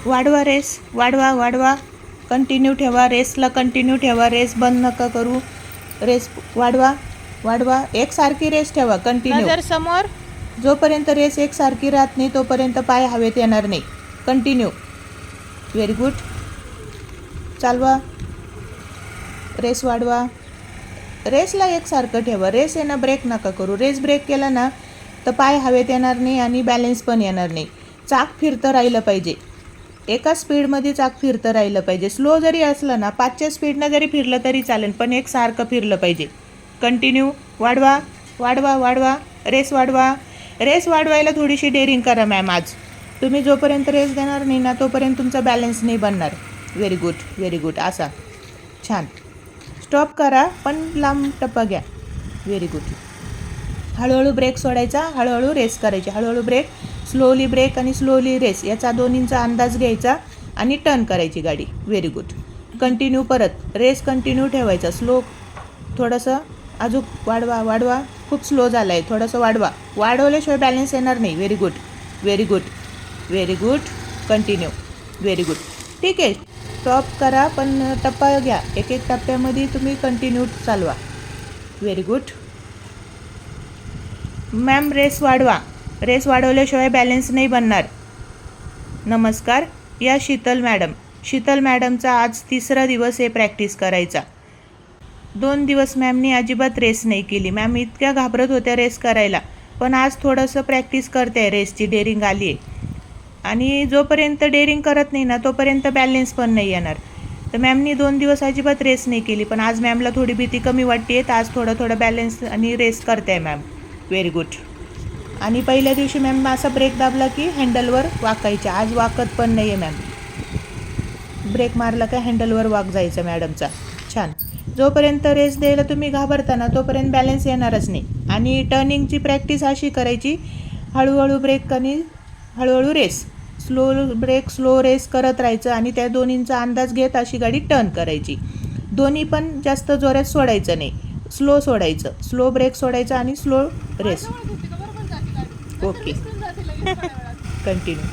वाढवा रेस, वाढवा वाढवा, कंटिन्यू ठेवा रेसला, कंटिन्यू ठेवा, रेस बंद नका करू, रेस वाढवा वाढवा, एकसारखी रेस ठेवा कंटिन्यू. नजर समोर. जोपर्यंत रेस एकसारखी राहत नाही तोपर्यंत पाय हवेत येणार नाही. कंटिन्यू. Very good. चालवा, रेस वाढवा, रेसला एकसारखं ठेवा. रेस आहे ना ब्रेक नका करू. रेस ब्रेक केला ना तर पाय हवेत येणार नाही आणि बॅलेन्स पण येणार नाही. चाक फिरतं राहिलं पाहिजे, एका स्पीडमध्ये चाक फिरतं राहिलं पाहिजे. स्लो जरी असलं ना 5च्या स्पीडनं जरी फिरलं तरी चालेल, पण एकसारखं फिरलं पाहिजे. कंटिन्यू. वाढवा वाढवा वाढवा, रेस वाढवा. रेस वाढवायला थोडीशी डेअरिंग करा मॅम. आज तुम्ही जोपर्यंत रेस देणार नाही ना तोपर्यंत तुमचा बॅलन्स नाही बनणार. Very good, very good. असा छान. स्टॉप करा पण लांब टप्पा घ्या. Very good. हळूहळू ब्रेक सोडायचा, हळूहळू रेस करायची. हळूहळू ब्रेक, स्लोली ब्रेक आणि स्लोली रेस, याचा दोन्हींचा अंदाज घ्यायचा आणि टर्न करायची गाडी. Very good. कंटिन्यू. परत रेस कंटिन्यू ठेवायचा. स्लो थोडंसं अजून वाढवा वाढवा. खूप स्लो झाला आहे, थोडंसं वाढवा. वाढवल्याशिवाय बॅलन्स येणार नाही. Very good, very good, very good. Continue. Very good. ठीक आहे. स्टॉप करा पण टप्पा घ्या. एक एक टप्प्यामध्ये तुम्ही कंटिन्यू चालवा. Very good. मॅम रेस वाढवा. रेस वाढवल्याशिवाय बॅलन्स नाही बनणार. नमस्कार. या शीतल मॅडम. शीतल मॅडमचा आज 3रा दिवस आहे प्रॅक्टिस करायचा. 2 दिवस मॅमनी अजिबात रेस नाही केली. मॅम इतक्या घाबरत होत्या रेस करायला, पण आज थोडंसं प्रॅक्टिस करते आहे. रेसची डेअरिंग आली आहे आणि जोपर्यंत डेअरिंग करत नाही ना तोपर्यंत बॅलन्स पण नाही येणार. तर मॅमनी 2 दिवस अजिबात रेस नाही केली, पण आज मॅमला थोडी भीती कमी वाटते आहे, तर आज थोडं बॅलन्स आणि रेस करते आहे मॅम. Very good. आणि पहिल्या दिवशी मॅम असा ब्रेक दाबला की हँडलवर वाकायच्या. आज वाकत पण नाही आहे मॅम. ब्रेक मारला का हँडलवर वाक जायचं मॅडमचा. छान. जोपर्यंत रेस द्यायला तुम्ही घाबरता ना तोपर्यंत बॅलन्स येणारच नाही. आणि टर्निंगची प्रॅक्टिस अशी करायची, हळूहळू ब्रेक आणि हळूहळू race, slow break slow race करत राहायचं आणि त्या दोन्हींचा अंदाज घेत अशी गाडी टर्न करायची. दोन्ही पण जास्त जोरात सोडायचं नाही, स्लो सोडायचं. स्लो ब्रेक सोडायचं आणि स्लो रेस. ओके. कंटिन्यू.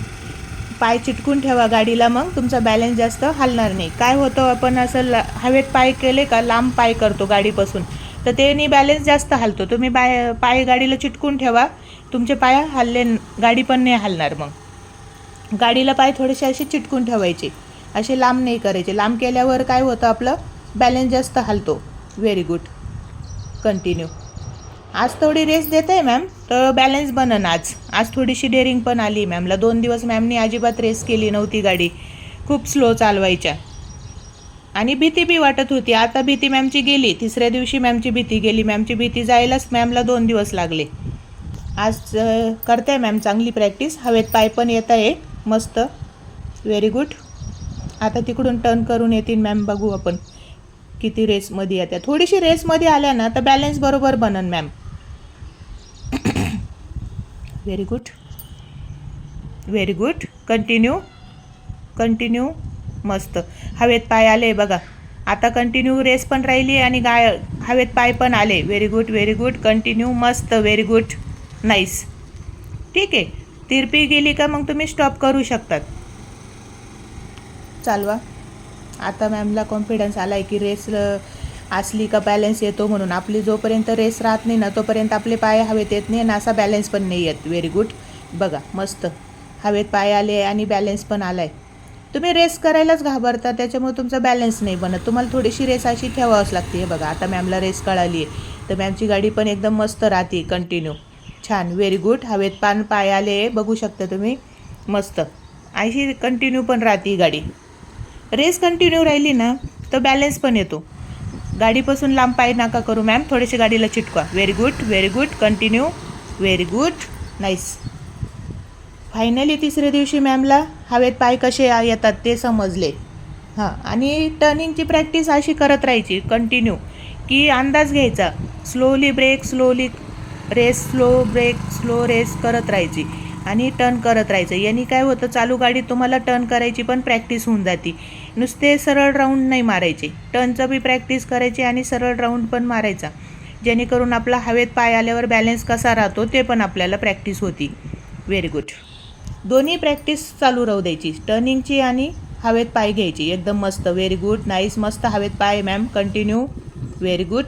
पाय चिटकून ठेवा गाडीला, मग तुमचा बॅलन्स जास्त हलणार नाही. काय होतं, आपण असं हवेत पाय केले का लांब पाय करतो गाडीपासून, तर त्याने बॅलन्स जास्त हलतो. तुम्ही पाय गाडीला चिटकून ठेवा, तुमचे पाय हलले गाडी पण नाही हलणार. मग गाडीला पाय थोडेसे असे चिटकून ठेवायचे, असे लांब नाही करायचे. लांब केल्यावर काय होतं, आपलं बॅलन्स जास्त हलतो. Very good. कंटिन्यू. आज थोडी रेस देत आहे मॅम तर बॅलन्स बनन. आज थोडीशी डेअरिंग पण आली मॅमला. 2 दिवस मॅमनी अजिबात रेस केली नव्हती. गाडी खूप स्लो चालवायच्या आणि भीती बी वाटत होती. आता भीती मॅमची गेली. 3ऱ्या दिवशी मॅमची भीती गेली. मॅमची भीती जायलाच मॅमला 2 दिवस लागले. आज करते मॅम चांगली प्रॅक्टिस. हवेत पाय पण येत आहे मस्त. Very good. आता तिकडून टर्न करून येतील मॅम. बघू आपण किती रेसमध्ये येत्या. थोडीशी रेसमध्ये आल्या ना तर बॅलन्स बरोबर बनन ma'am. Very good, very good. Continue, continue. मस्त. हवेत पाय आले बघा. आता कंटिन्यू रेस पण राहिली आणि हवेत पाय पण आले. Very good, very good. Continue. मस्त. Very good. नाईस. ठीक आहे. तिरपी गेली का मग तुम्ही स्टॉप करू शकतात. चालवा. आता मॅमला कॉन्फिडन्स आला आहे की रेस असली का बॅलन्स येतो म्हणून. आपली जोपर्यंत रेस राहत नाही ना तोपर्यंत आपले पाय हवेत येत नाही आणि असा बॅलन्स पण नाही येत. Very good. बघा मस्त. हवेत पाय आले आणि बॅलन्स पण आला आहे. तुम्ही रेस करायलाच घाबरता, त्याच्यामुळे तुमचा बॅलन्स नाही बनत. तुम्हाला थोडीशी रेस अशी ठेवावंच लागते. बघा आता मॅमला रेस कळाली आहे तर मॅमची गाडी पण एकदम मस्त राहते. कंटिन्यू. छान. Very good. हवेत पाय आले बघू शकता तुम्ही. मस्त. अशी कंटिन्यू पण राहते गाडी. रेस कंटिन्यू राहिली ना तर बॅलन्स पण येतो. गाडीपासून लांब पाय नका करू मॅम. थोडेसे गाडीला चिटका. Very good, very good. Continue. Very good. Nice. Finally 3ऱ्या दिवशी मॅमला हवेत पाय कसे येतात ते समजले. हां. आणि टर्निंगची प्रॅक्टिस अशी करत राहायची कंटिन्यू, की अंदाज घ्यायचा. Slowly break, slowly race, slow break, slow race करत राहायची आणि टर्न करत राहायचं. यांनी काय होतं, चालू गाडीत तुम्हाला टर्न करायची पण प्रॅक्टिस होऊन जाते. नुसते सरळ राऊंड नाही मारायचे, टर्नचं बी प्रॅक्टिस करायची आणि सरळ राऊंड पण मारायचा, जेणेकरून आपला हवेत पाय आल्यावर बॅलन्स कसा राहतो ते पण आपल्याला प्रॅक्टिस होती. Very good. दोन्ही प्रॅक्टिस चालू राहू द्यायची, टर्निंगची आणि हवेत पाय घ्यायची. एकदम मस्त, व्हेरी गुड, नाईस, मस्त हवेत पाय मॅम, कंटिन्यू, व्हेरी गुड.